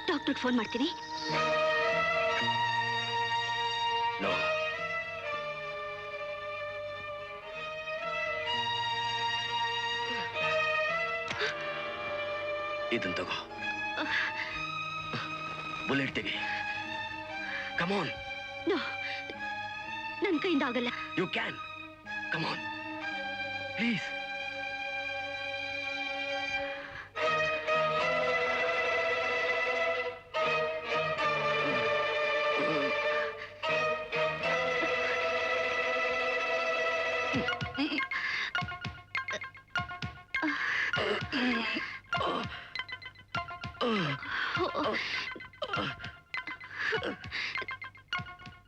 ಡಾಕ್ಟರ್ಗೆ phone ಮಾಡ್ತೀನಿ. ಇದನ್ನ ತಗೋ, ಬುಲೆಟ್ ತೆಗಿ. Come on. ನೋ, ನನ್ನ ಕೈಯಿಂದ ಆಗಲ್ಲ. You can. Come on please.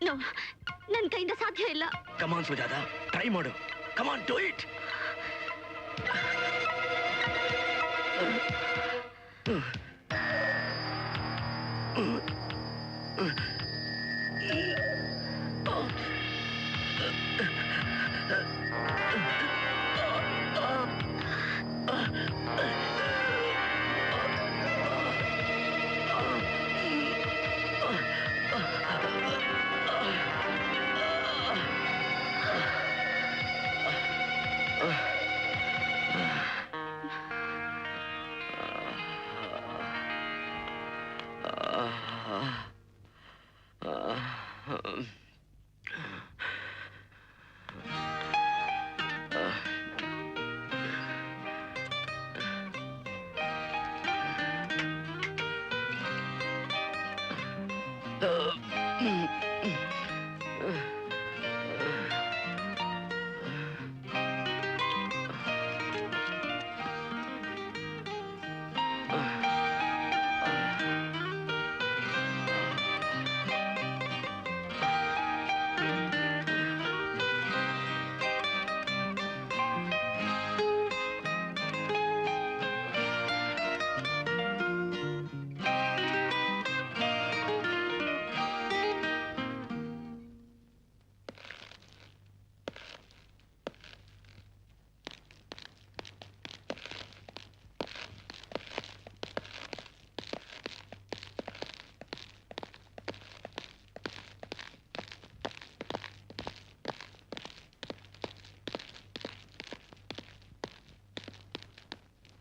No, ನನ್ನ ಕೈಯಿಂದ ಸಾಧ್ಯ ಇಲ್ಲ. ಕಮಾನ್ ಸುಜಾತ, ಟ್ರೈ ಮಾಡು. Come on, do it.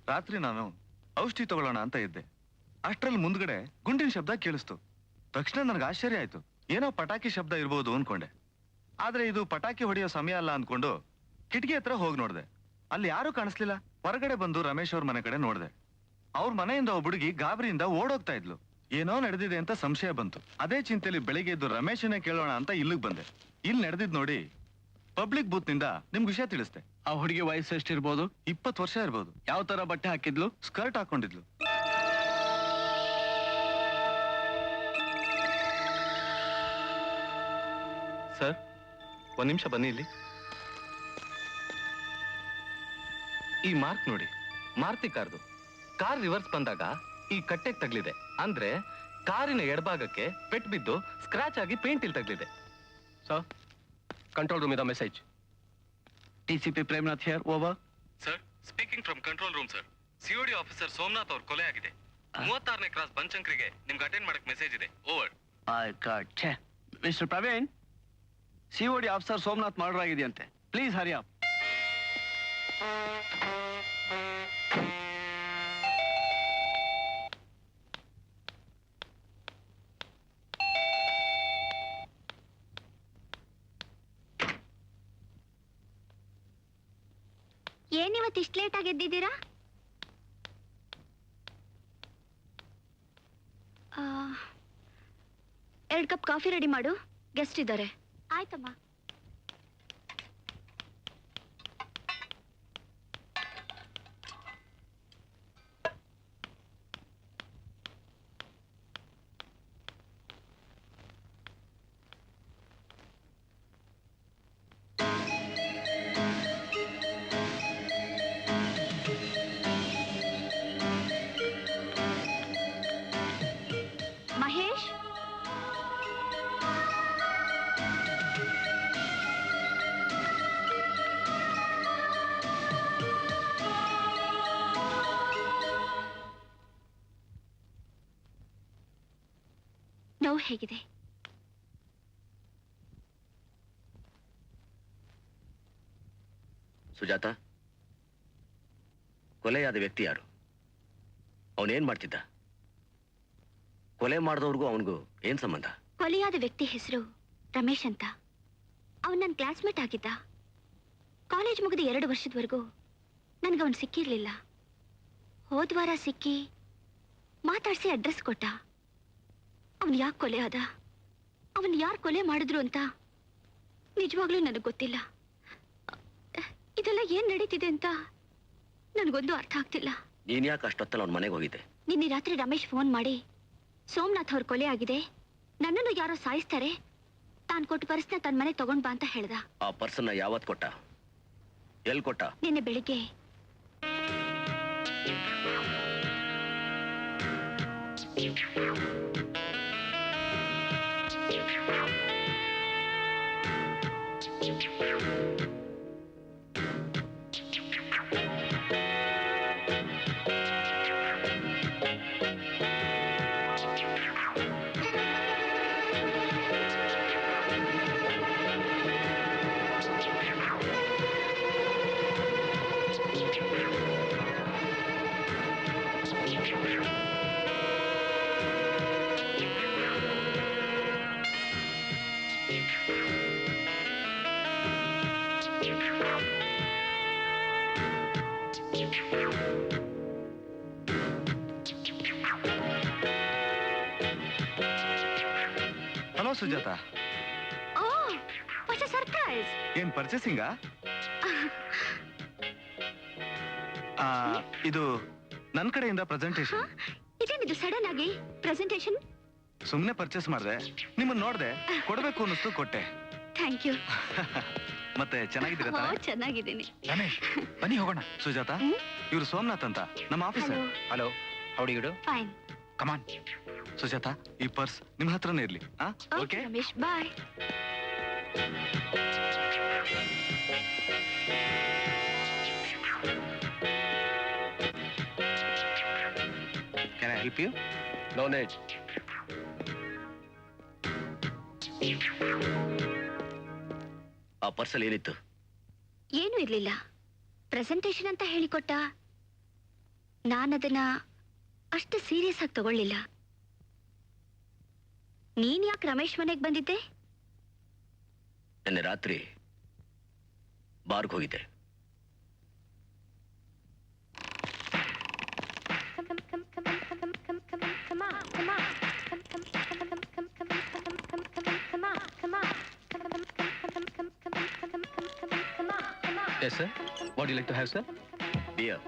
ರಾತ್ರಿ ನಾನು ಔಷಧಿ ತಗೊಳ್ಳೋಣ ಅಂತ ಇದ್ದೆ. ಅಷ್ಟರಲ್ಲಿ ಮುಂದ್ಗಡೆ ಗುಂಡಿನ ಶಬ್ದ ಕೇಳಿಸ್ತು. ತಕ್ಷಣ ನನಗೆ ಆಶ್ಚರ್ಯ ಆಯ್ತು. ಏನೋ ಪಟಾಕಿ ಶಬ್ದ ಇರ್ಬೋದು ಅನ್ಕೊಂಡೆ. ಆದ್ರೆ ಇದು ಪಟಾಕಿ ಹೊಡೆಯೋ ಸಮಯ ಅಲ್ಲ ಅನ್ಕೊಂಡು ಕಿಟಕಿ ಹತ್ರ ಹೋಗಿ ನೋಡ್ದೆ. ಅಲ್ಲಿ ಯಾರೂ ಕಾಣಿಸ್ಲಿಲ್ಲ. ಹೊರಗಡೆ ಬಂದು ರಮೇಶ್ ಅವ್ರ ಮನೆ ಕಡೆ ನೋಡ್ದೆ. ಅವ್ರ ಮನೆಯಿಂದ ಒಬ್ಬ ಹುಡುಗಿ ಗಾಬರಿಯಿಂದ ಓಡೋಗ್ತಾ ಇದ್ಲು. ಏನೋ ನಡೆದಿದೆ ಅಂತ ಸಂಶಯ ಬಂತು. ಅದೇ ಚಿಂತೆಯಲ್ಲಿ ಬೆಳಿಗ್ಗೆ ಎದ್ದು ರಮೇಶನೇ ಕೇಳೋಣ ಅಂತ ಇಲ್ಲಿಗೆ ಬಂದೆ. ಇಲ್ಲಿ ನಡೆದಿದ್ ನೋಡಿ ಪಬ್ಲಿಕ್ ಬೂತ್ ನಿಂದ ನಿಮ್ಗೆ ವಿಷಯ ತಿಳಿಸ್ತೆ. ಆ ಹುಡುಗಿ ವಯಸ್ಸು ಎಷ್ಟಿರ್ಬೋದು? 20 ವರ್ಷ ಇರ್ಬೋದು. ಯಾವ ತರ ಬಟ್ಟೆ ಹಾಕಿದ್ಲು? ಸ್ಕರ್ಟ್ ಹಾಕೊಂಡಿದ್ಲು. ಸರ್, ಒಂದ್ ನಿಮಿಷ ಬನ್ನಿ ಇಲ್ಲಿ. ಈ ಮಾರ್ಕ್ ನೋಡಿ, ಮಾರುತಿ ಕಾರ್ದು. ಕಾರ್ ರಿವರ್ಸ್ ಬಂದಾಗ ಈ ಕಟ್ಟೆಗೆ ತಗ್ಲಿದೆ. ಅಂದ್ರೆ ಕಾರಿನ ಎಡಭಾಗಕ್ಕೆ ಪೆಟ್ ಬಿದ್ದು ಸ್ಕ್ರಾಚ್ ಆಗಿ ಪೇಂಟ್ ಇಲ್ಲಿ ತಗ್ಲಿದೆ. ಸರ್, ಕಂಟ್ರೋಲ್ ರೂಮ್ ಇದ message. TCP Premnath here, over. Sir, speaking from control room sir. COD officer Somnath ಅವ್ರ ಕೊಲೆ ಆಗಿದೆ. 36ನೇ ಕ್ರಾಸ್ ಬನಶಂಕರಿಗೆ ನಿಮ್ಗೆ ಅಟೆಂಡ್ ಮಾಡಕ್ ಮೆಸೇಜ್ ಇದೆ. Over. Mister Praveen, CID officer Somnath murder ಆಗಿದೆಯಂತೆ. Please hurry up. ಏನಿವತ್ತು ಇಷ್ಟು ಲೇಟ್ ಆಗಿ ಎದ್ದಿದ್ದೀರಾ? 2 ಕಪ್ ಕಾಫಿ ರೆಡಿ ಮಾಡು, ಗೆಸ್ಟ್ ಇದ್ದಾರೆ. ಆಯ್ತಮ್ಮ. ಮಹೇಶ್, ನೋವು ಹೇಗಿದೆ? ಸುಜಾತ, ಕೊಲೆಯಾದ ವ್ಯಕ್ತಿ ಯಾರು? ಅವನೇನ್ ಮಾಡ್ತಿದ್ದ? ಕೊಲೆ ಮಾಡಿದವ್ರಿಗೂ ಅವನಿಗೂ ಏನ್ ಸಂಬಂಧ? ಕೊಲೆಯಾದ ವ್ಯಕ್ತಿ ಹೆಸರು ರಮೇಶ್ ಅಂತ. ಅವನ್ ನನ್ನ ಕ್ಲಾಸ್ಮೇಟ್ ಆಗಿದ್ದ. ಕಾಲೇಜ್ ಮುಗಿದ 2 ವರ್ಷದವರೆಗೂ ನನ್ಗವನ್ ಸಿಕ್ಕಿರ್ಲಿಲ್ಲ. ಹೋದ್ವಾರ ಸಿಕ್ಕಿ ಮಾತಾಡ್ಸಿ ಅಡ್ರೆಸ್ ಕೊಟ್ಟ. ಅವನ್ ಯಾಕೆ ಕೊಲೆ ಆದ, ಅವನ್ ಯಾರು ಕೊಲೆ ಮಾಡಿದ್ರು ಅಂತ ನಿಜವಾಗ್ಲೂ ನನಗೆ ಗೊತ್ತಿಲ್ಲ. ಇದೆಲ್ಲ ಏನ್ ನಡೀತಿದೆ ಅಂತ ನನಗೊಂದು ಅರ್ಥ ಆಗ್ತಿಲ್ಲ. ನೀನ್ ಯಾಕೆ ಅಷ್ಟೊತ್ತಲ್ಲ ಅವ್ನ ಮನೆಗೆ ಹೋಗಿದ್ದೆ? ನಿನ್ನೆ ರಾತ್ರಿ ರಮೇಶ್ ಫೋನ್ ಮಾಡಿ ಸೋಮನಾಥ್ ಅವ್ರ ಕೊಲೆ ಆಗಿದೆ, ನನ್ನನ್ನು ಯಾರೋ ಸಾಯಿಸ್ತಾರೆ, ತಾನು ಕೊಟ್ಟು ಪರ್ಸ್ನ ತನ್ನ ಮನೆ ತಗೊಂಡ್ ಬಾ ಅಂತ ಹೇಳ್ದ. ಆ ಪರ್ಸನ್ನ ಯಾವತ್ ಕೊಟ್ಟ? ಎಲ್ ಕೊಟ್ಟ? ನಿನ್ನೆ ಬೆಳಿಗ್ಗೆ. Hello Sujata. Oh, what a surprise. ಏನ್ ಪರ್ಚೇಸಿಂಗಾ? ಇದು ನನ್ನ ಕಡೆಯಿಂದ ಪ್ರೆಸೆಂಟೇಶನ್. ಇದೇನಿದು ಸಡನ್ ಆಗಿ ಪ್ರೆಸೆಂಟೇಶನ್? ಸುಮ್ನೆ ಪರ್ಚೇಸ್ ಮಾಡಿದೆ, ನಿಮ್ಮನ್ನ ನೋಡ್ದೆ, ಕೊಡ್ಬೇಕು ಅನ್ನಿಸ್ತು, ಕೊಟ್ಟೆ. Thank you. ಮತ್ತೆ ಚೆನ್ನಾಗಿದ್ದೀರಾ ತಾನೆ? ಚೆನ್ನಾಗಿದ್ದೀನಿ. ರಮೇಶ್, ಬನ್ನಿ ಹೋಗೋಣ. ಸುಜಾತ, ಇವ್ರು ಸೋಮನಾಥ್ ಅಂತ, ನಮ್ಮ ಆಫೀಸರ್. ಹಲೋ, ಹೌಡಿ ಗಿಡು. ಫೈನ್. ಕಮಾನ್. ಸುಜಾತ, ಈ ಪರ್ಸ್ ನಿಮ್ ಹತ್ರನೇ ಇರ್ಲಿ. Okay Ramesh, bye. Can I help you? No need. ಆ ಪರ್ಸಲ್ ಏನಿತ್ತು? ಏನೂ ಇರ್ಲಿಲ್ಲ. ಪ್ರೆಸೆಂಟೇಶನ್ ಅಂತ ಹೇಳಿಕೊಟ್ಟ. ನಾನದನ್ನ ಅಷ್ಟು ಸೀರಿಯಸ್ ಆಗಿ ತಗೊಳ್ಳಿಲ್ಲ. ನೀನ್ ಯಾಕೆ ರಮೇಶ್ ಮನೆಗೆ ಬಂದಿದ್ದೆ? ನಿನ್ನೆ ರಾತ್ರಿ ಬಾರ್ಗ್ ಹೋಗಿದ್ದೆ. Yes, sir. What do you like to have, sir? Beer.